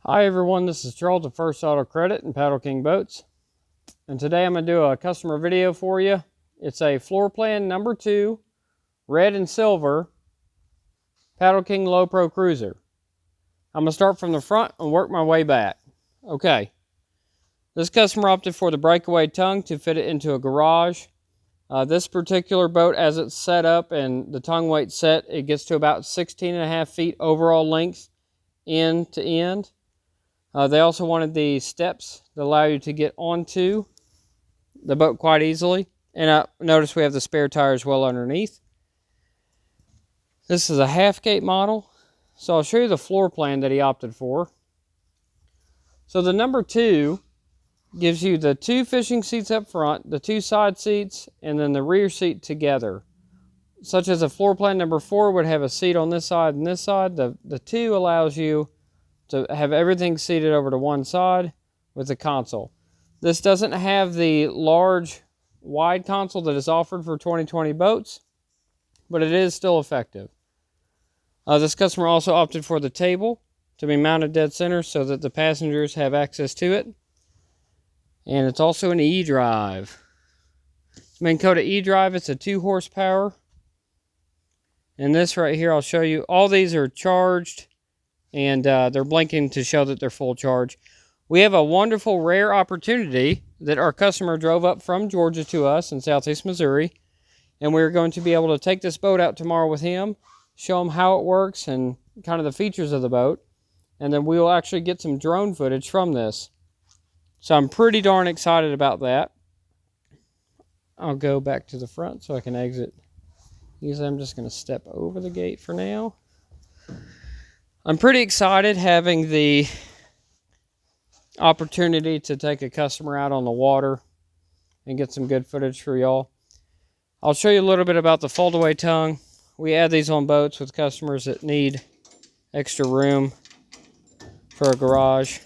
Hi everyone, this is Charles at First Auto Credit and Paddle King Boats. And today I'm going to do a customer video for you. It's a floor plan number 2, red and silver, Paddle King Low Pro Cruiser. I'm going to start from the front and work my way back. Okay, this customer opted for the breakaway tongue to fit it into a garage. This particular boat, as it's set up and the tongue weight set, it gets to about 16.5 feet overall length end to end. They also wanted the steps that allow you to get onto the boat quite easily. And notice we have the spare tires well underneath. This is a half gate model. So I'll show you the floor plan that he opted for. So the number 2 gives you the 2 fishing seats up front, the 2 side seats, and then the rear seat together. Such as a floor plan number 4 would have a seat on this side and this side. The 2 allows you to have everything seated over to one side with the console. This doesn't have the large wide console that is offered for 2020 boats, but it is still effective. This customer also opted for the table to be mounted dead center so that the passengers have access to it. And it's also an E-Drive. Minkots E-Drive, it's a 2 horsepower. And this right here, I'll show you, all these are charged and they're blinking to show that they're full charge. We have a wonderful rare opportunity that our customer drove up from Georgia to us in Southeast Missouri, and we're going to be able to take this boat out tomorrow with him, show him how it works and kind of the features of the boat, and then we will actually get some drone footage from this. So I'm pretty darn excited about that. I'll go back to the front so I can exit. Usually I'm just going to step over the gate for now. I'm pretty excited having the opportunity to take a customer out on the water and get some good footage for y'all. I'll show you a little bit about the Foldaway tongue. We add these on boats with customers that need extra room for a garage.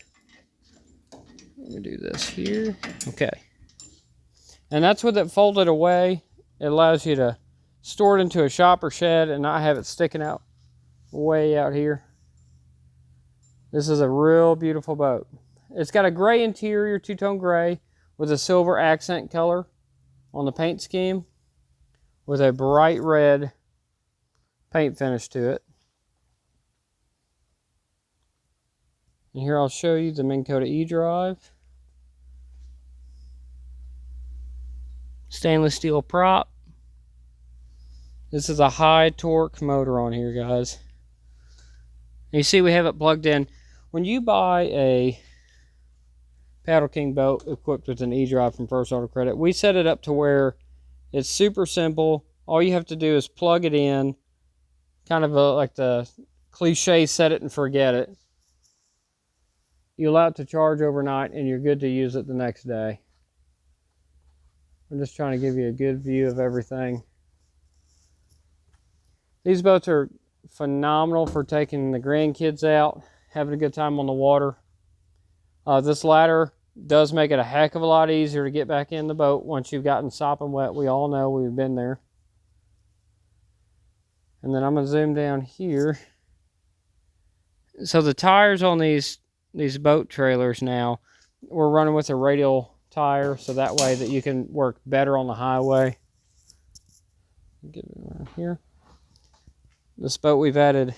Let me do this here. Okay. And that's with it folded away. It allows you to store it into a shop or shed and not have it sticking out way out here. This is a real beautiful boat. It's got a gray interior, 2-tone gray, with a silver accent color on the paint scheme, with a bright red paint finish to it. And here I'll show you the Minkots E-Drive. Stainless steel prop. This is a high torque motor on here, guys. And you see we have it plugged in. When you buy a Paddle King boat equipped with an E-Drive from First Auto Credit, we set it up to where it's super simple. All you have to do is plug it in, kind of like the cliche set it and forget it. You allow it to charge overnight and you're good to use it the next day. I'm just trying to give you a good view of everything. These boats are phenomenal for taking the grandkids out, having a good time on the water. This ladder does make it a heck of a lot easier to get back in the boat once you've gotten sopping wet. We all know, we've been there. And then I'm going to zoom down here. So the tires on these boat trailers now, we're running with a radial tire, so that way that you can work better on the highway. Get it around here. This boat, we've added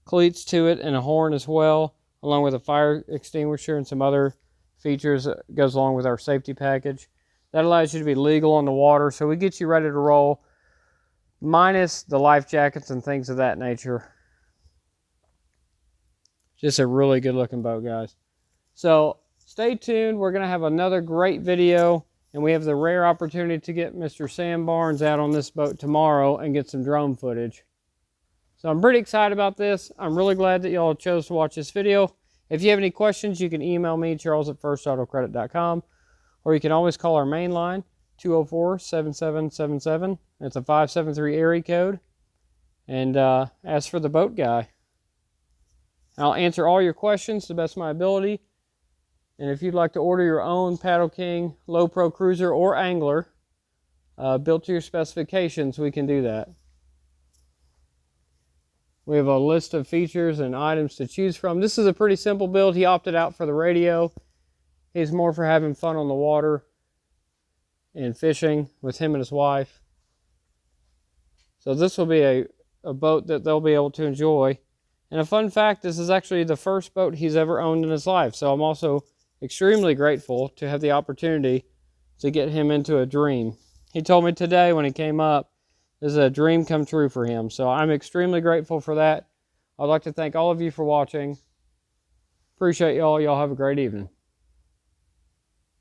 cleats to it and a horn as well, along with a fire extinguisher and some other features that goes along with our safety package. That allows you to be legal on the water, so we get you ready to roll, minus the life jackets and things of that nature. Just a really good looking boat, guys. So stay tuned. We're going to have another great video, and we have the rare opportunity to get Mr. Sam Barnes out on this boat tomorrow and get some drone footage. So I'm pretty excited about this. I'm really glad that y'all chose to watch this video. If you have any questions, you can email me, charles@firstautocredit.com, or you can always call our main line, 204-7777. It's a 573 area code. And ask for the boat guy. I'll answer all your questions to the best of my ability. And if you'd like to order your own Paddle King Low Pro Cruiser or Angler, built to your specifications, we can do that. We have a list of features and items to choose from. This is a pretty simple build. He opted out for the radio. He's more for having fun on the water and fishing with him and his wife. So this will be a boat that they'll be able to enjoy. And a fun fact, this is actually the first boat he's ever owned in his life. So I'm also extremely grateful to have the opportunity to get him into a dream. He told me today when he came up, this is a dream come true for him. So I'm extremely grateful for that. I'd like to thank all of you for watching. Appreciate y'all. Y'all have a great evening.